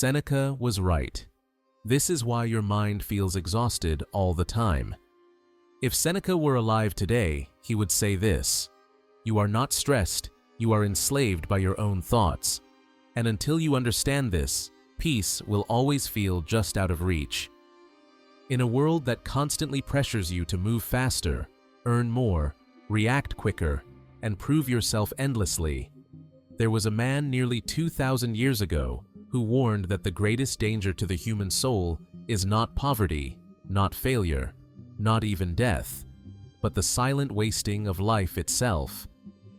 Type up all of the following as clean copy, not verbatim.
Seneca was right. This is why your mind feels exhausted all the time. If Seneca were alive today, he would say this: "You are not stressed, you are enslaved by your own thoughts. And until you understand this, peace will always feel just out of reach." In a world that constantly pressures you to move faster, earn more, react quicker, and prove yourself endlessly, there was a man nearly 2,000 years ago who warned that the greatest danger to the human soul is not poverty, not failure, not even death, but the silent wasting of life itself.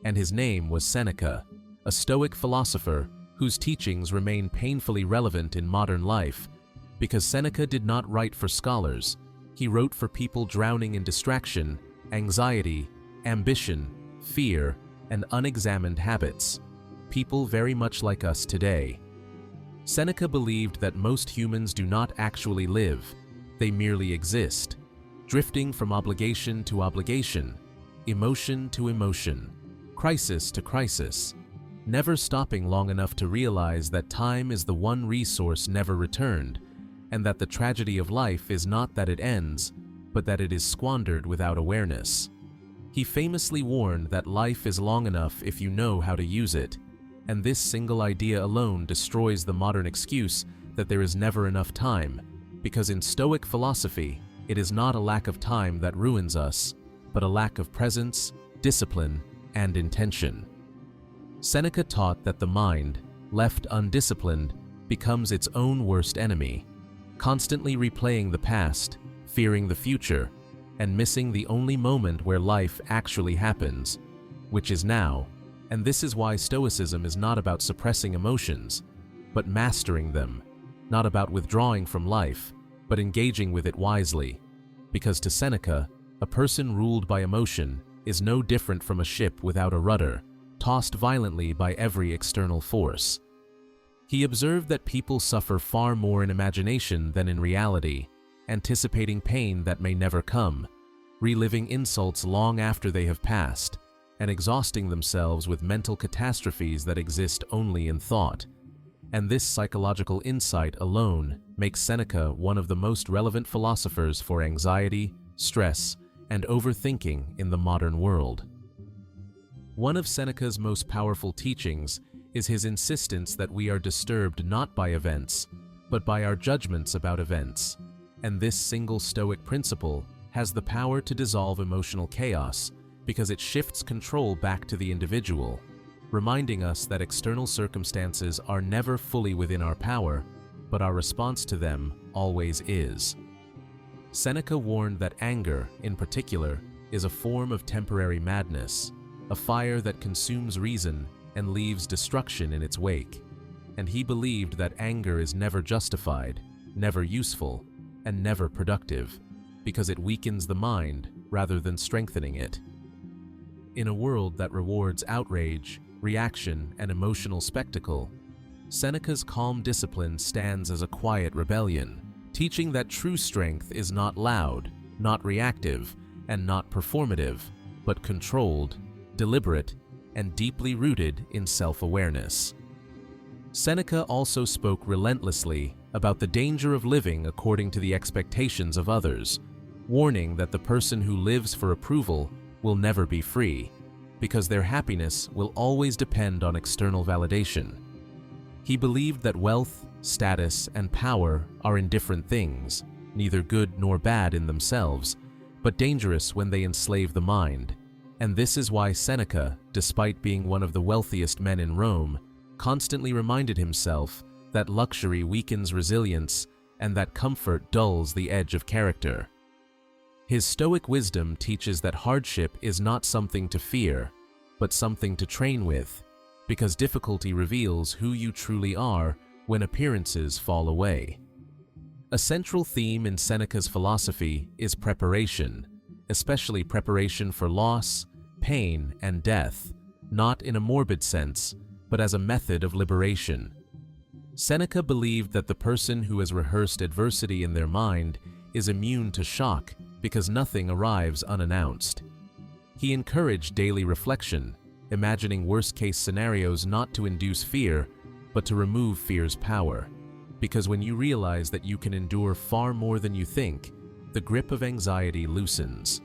And his name was Seneca, a Stoic philosopher whose teachings remain painfully relevant in modern life, because Seneca did not write for scholars. He wrote for people drowning in distraction, anxiety, ambition, fear, and unexamined habits, people very much like us today. Seneca believed that most humans do not actually live, they merely exist, drifting from obligation to obligation, emotion to emotion, crisis to crisis, never stopping long enough to realize that time is the one resource never returned, and that the tragedy of life is not that it ends, but that it is squandered without awareness. He famously warned that life is long enough if you know how to use it, and this single idea alone destroys the modern excuse that there is never enough time, because in Stoic philosophy, it is not a lack of time that ruins us, but a lack of presence, discipline, and intention. Seneca taught that the mind, left undisciplined, becomes its own worst enemy, constantly replaying the past, fearing the future, and missing the only moment where life actually happens, which is now. And this is why Stoicism is not about suppressing emotions, but mastering them, not about withdrawing from life, but engaging with it wisely. Because to Seneca, a person ruled by emotion is no different from a ship without a rudder, tossed violently by every external force. He observed that people suffer far more in imagination than in reality, anticipating pain that may never come, reliving insults long after they have passed, and exhausting themselves with mental catastrophes that exist only in thought. And this psychological insight alone makes Seneca one of the most relevant philosophers for anxiety, stress, and overthinking in the modern world. One of Seneca's most powerful teachings is his insistence that we are disturbed not by events, but by our judgments about events. And this single Stoic principle has the power to dissolve emotional chaos because it shifts control back to the individual, reminding us that external circumstances are never fully within our power, but our response to them always is. Seneca warned that anger, in particular, is a form of temporary madness, a fire that consumes reason and leaves destruction in its wake. And he believed that anger is never justified, never useful, and never productive, because it weakens the mind rather than strengthening it. In a world that rewards outrage, reaction, and emotional spectacle, Seneca's calm discipline stands as a quiet rebellion, teaching that true strength is not loud, not reactive, and not performative, but controlled, deliberate, and deeply rooted in self-awareness. Seneca also spoke relentlessly about the danger of living according to the expectations of others, warning that the person who lives for approval will never be free, because their happiness will always depend on external validation. He believed that wealth, status, and power are indifferent things, neither good nor bad in themselves, but dangerous when they enslave the mind. And this is why Seneca, despite being one of the wealthiest men in Rome, constantly reminded himself that luxury weakens resilience and that comfort dulls the edge of character. His Stoic wisdom teaches that hardship is not something to fear, but something to train with, because difficulty reveals who you truly are when appearances fall away. A central theme in Seneca's philosophy is preparation, especially preparation for loss, pain, and death, not in a morbid sense, but as a method of liberation. Seneca believed that the person who has rehearsed adversity in their mind is immune to shock because nothing arrives unannounced. He encouraged daily reflection, imagining worst-case scenarios not to induce fear, but to remove fear's power. because when you realize that you can endure far more than you think, the grip of anxiety loosens.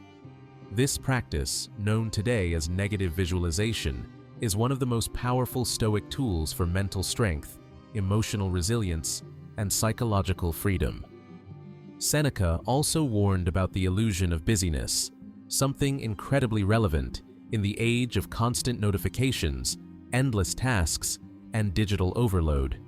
This practice, known today as negative visualization, is one of the most powerful Stoic tools for mental strength, emotional resilience, and psychological freedom. Seneca also warned about the illusion of busyness, something incredibly relevant in the age of constant notifications, endless tasks, and digital overload.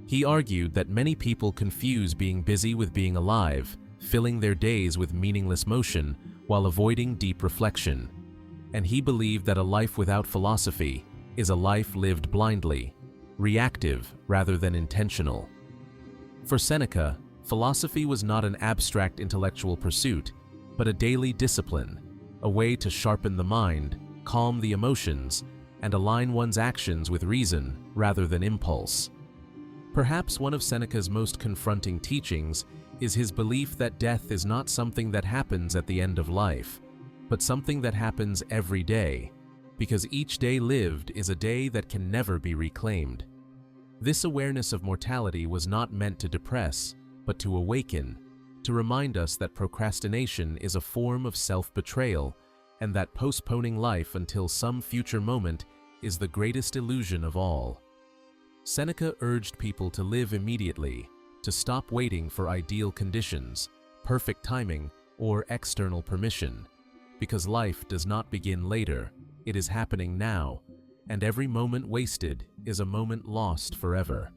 He argued that many people confuse being busy with being alive, filling their days with meaningless motion while avoiding deep reflection. And he believed that a life without philosophy is a life lived blindly, reactive rather than intentional. For Seneca, philosophy was not an abstract intellectual pursuit, but a daily discipline, a way to sharpen the mind, calm the emotions, and align one's actions with reason rather than impulse. Perhaps one of Seneca's most confronting teachings is his belief that death is not something that happens at the end of life, but something that happens every day, because each day lived is a day that can never be reclaimed. This awareness of mortality was not meant to depress, but to awaken, to remind us that procrastination is a form of self-betrayal, and that postponing life until some future moment is the greatest illusion of all. Seneca urged people to live immediately, to stop waiting for ideal conditions, perfect timing, or external permission, because life does not begin later, it is happening now, and every moment wasted is a moment lost forever.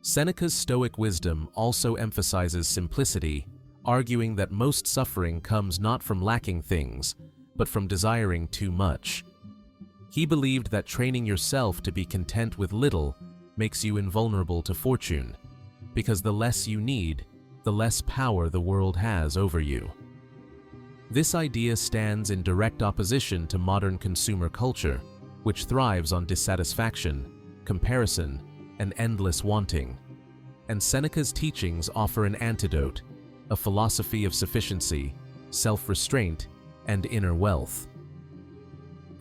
Seneca's Stoic wisdom also emphasizes simplicity, arguing that most suffering comes not from lacking things, but from desiring too much. He believed that training yourself to be content with little makes you invulnerable to fortune, because the less you need, the less power the world has over you. This idea stands in direct opposition to modern consumer culture, which thrives on dissatisfaction, comparison, and endless wanting. And Seneca's teachings offer an antidote, a philosophy of sufficiency, self-restraint, and inner wealth.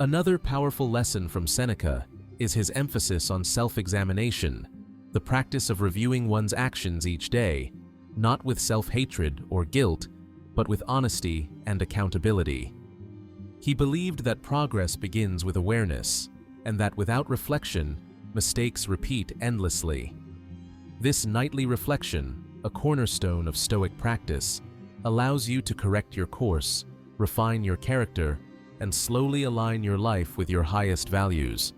Another powerful lesson from Seneca is his emphasis on self-examination, the practice of reviewing one's actions each day, not with self-hatred or guilt, but with honesty and accountability. He believed that progress begins with awareness, and that without reflection, mistakes repeat endlessly. This nightly reflection, a cornerstone of Stoic practice, allows you to correct your course, refine your character, and slowly align your life with your highest values,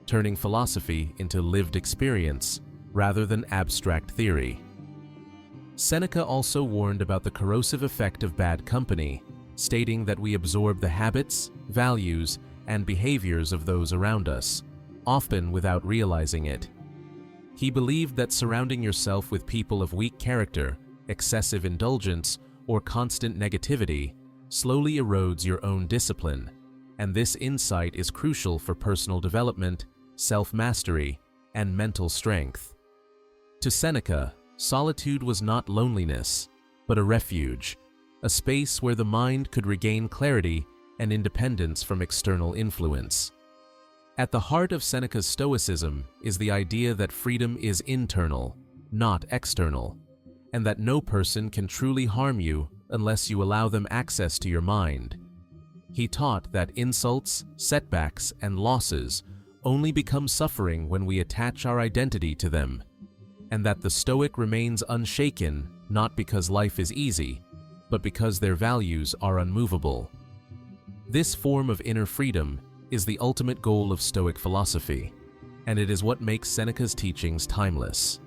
turning philosophy into lived experience rather than abstract theory. Seneca also warned about the corrosive effect of bad company, stating that we absorb the habits, values, and behaviors of those around us, often without realizing it. He believed that surrounding yourself with people of weak character, excessive indulgence, or constant negativity slowly erodes your own discipline, and this insight is crucial for personal development, self-mastery, and mental strength. To Seneca, solitude was not loneliness, but a refuge, a space where the mind could regain clarity and independence from external influence. At the heart of Seneca's Stoicism is the idea that freedom is internal, not external, and that no person can truly harm you unless you allow them access to your mind. He taught that insults, setbacks, and losses only become suffering when we attach our identity to them, and that the Stoic remains unshaken not because life is easy, but because their values are unmovable. This form of inner freedom is the ultimate goal of Stoic philosophy, and it is what makes Seneca's teachings timeless.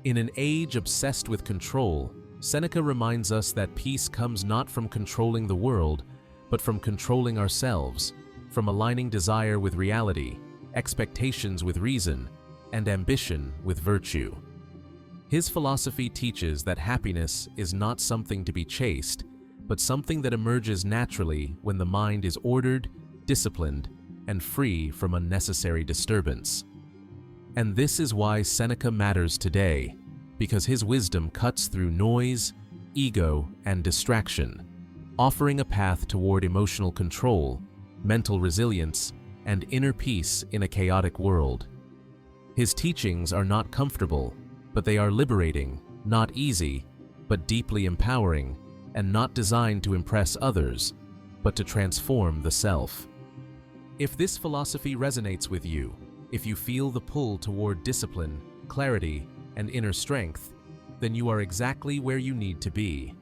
In an age obsessed with control, Seneca reminds us that peace comes not from controlling the world, but from controlling ourselves, from aligning desire with reality, expectations with reason, and ambition with virtue. His philosophy teaches that happiness is not something to be chased, but something that emerges naturally when the mind is ordered, disciplined, and free from unnecessary disturbance. And this is why Seneca matters today, because his wisdom cuts through noise, ego, and distraction, offering a path toward emotional control, mental resilience, and inner peace in a chaotic world. His teachings are not comfortable, but they are liberating, not easy, but deeply empowering, and not designed to impress others, but to transform the self. If this philosophy resonates with you, if you feel the pull toward discipline, clarity, and inner strength, then you are exactly where you need to be.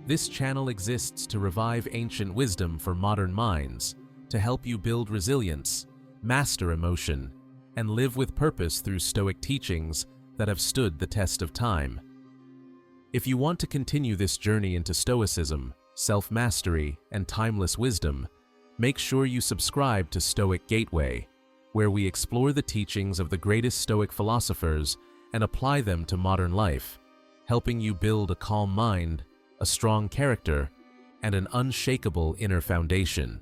This channel exists to revive ancient wisdom for modern minds, to help you build resilience, master emotion, and live with purpose through Stoic teachings that have stood the test of time. If you want to continue this journey into Stoicism, self-mastery, and timeless wisdom, make sure you subscribe to Stoic Gateway, where we explore the teachings of the greatest Stoic philosophers and apply them to modern life, helping you build a calm mind, a strong character, and an unshakable inner foundation.